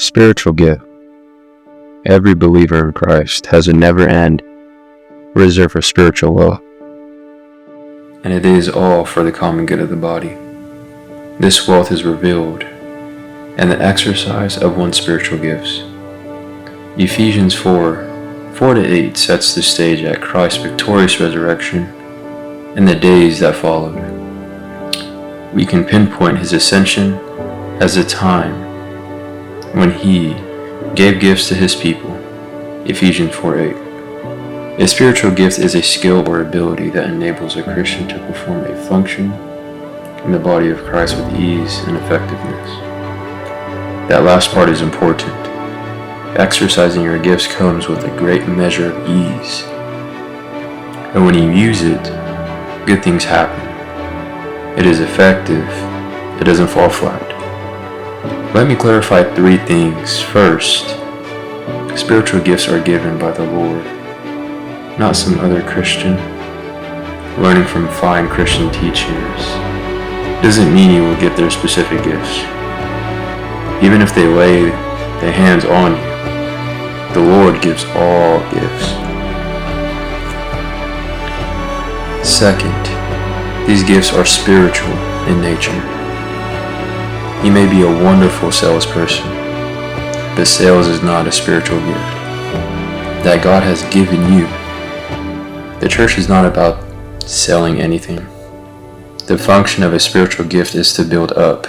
Spiritual gift. Every believer in Christ has a never-end reserve for spiritual wealth, and it is all for the common good of the body. This wealth is revealed in the exercise of one's spiritual gifts. Ephesians 4:4-8 sets the stage at Christ's victorious resurrection and the days that followed. We can pinpoint his ascension as a time when he gave gifts to his people. Ephesians 4:8. A spiritual gift is a skill or ability that enables a Christian to perform a function in the body of Christ with ease and effectiveness. That last part is important. Exercising your gifts comes with a great measure of ease, and when you use it, good things happen. It is effective. It doesn't fall flat. Let me clarify 3 things. First, spiritual gifts are given by the Lord, not some other Christian. Learning from fine Christian teachers doesn't mean you will get their specific gifts. Even if they lay their hands on you, the Lord gives all gifts. Second, these gifts are spiritual in nature. You may be a wonderful salesperson, but sales is not a spiritual gift that God has given you. The church is not about selling anything. The function of a spiritual gift is to build up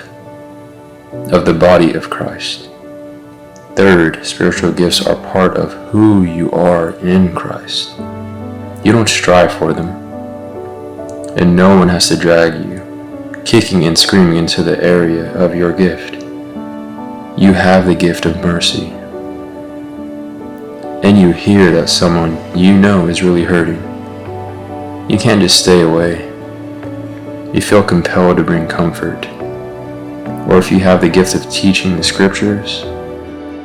of the body of Christ. Third, spiritual gifts are part of who you are in Christ. You don't strive for them, and no one has to drag you kicking and screaming into the area of your gift. You have the gift of mercy, and you hear that someone you know is really hurting. You can't just stay away. You feel compelled to bring comfort. Or if you have the gift of teaching the scriptures,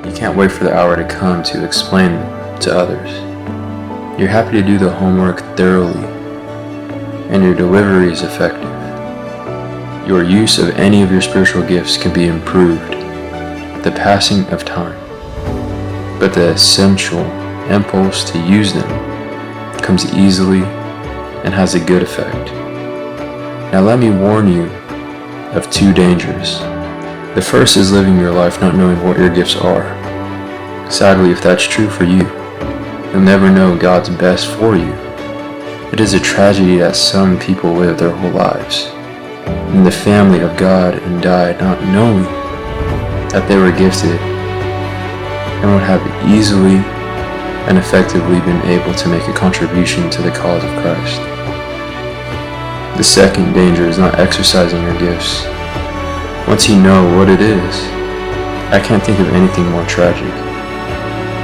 you can't wait for the hour to come to explain them to others. You're happy to do the homework thoroughly, and your delivery is effective. Your use of any of your spiritual gifts can be improved with the passing of time, but the essential impulse to use them comes easily and has a good effect. Now let me warn you of 2 dangers. The first is living your life not knowing what your gifts are. Sadly, if that's true for you, you'll never know God's best for you. It is a tragedy that some people live their whole lives in the family of God and died not knowing that they were gifted and would have easily and effectively been able to make a contribution to the cause of Christ. The second danger is not exercising your gifts. Once you know what it is, I can't think of anything more tragic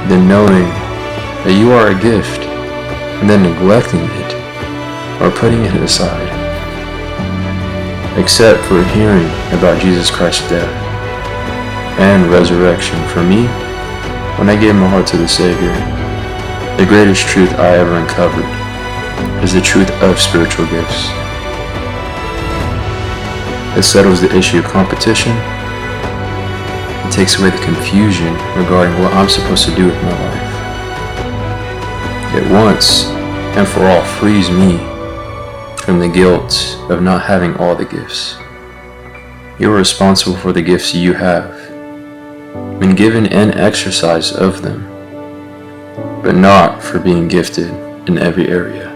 than knowing that you are a gift and then neglecting it or putting it aside, except for hearing about Jesus Christ's death and resurrection. For me, when I gave my heart to the Savior, the greatest truth I ever uncovered is the truth of spiritual gifts. It settles the issue of competition. It takes away the confusion regarding what I'm supposed to do with my life. It once and for all frees me from the guilt of not having all the gifts. You are responsible for the gifts you have, been given an exercise of them, but not for being gifted in every area.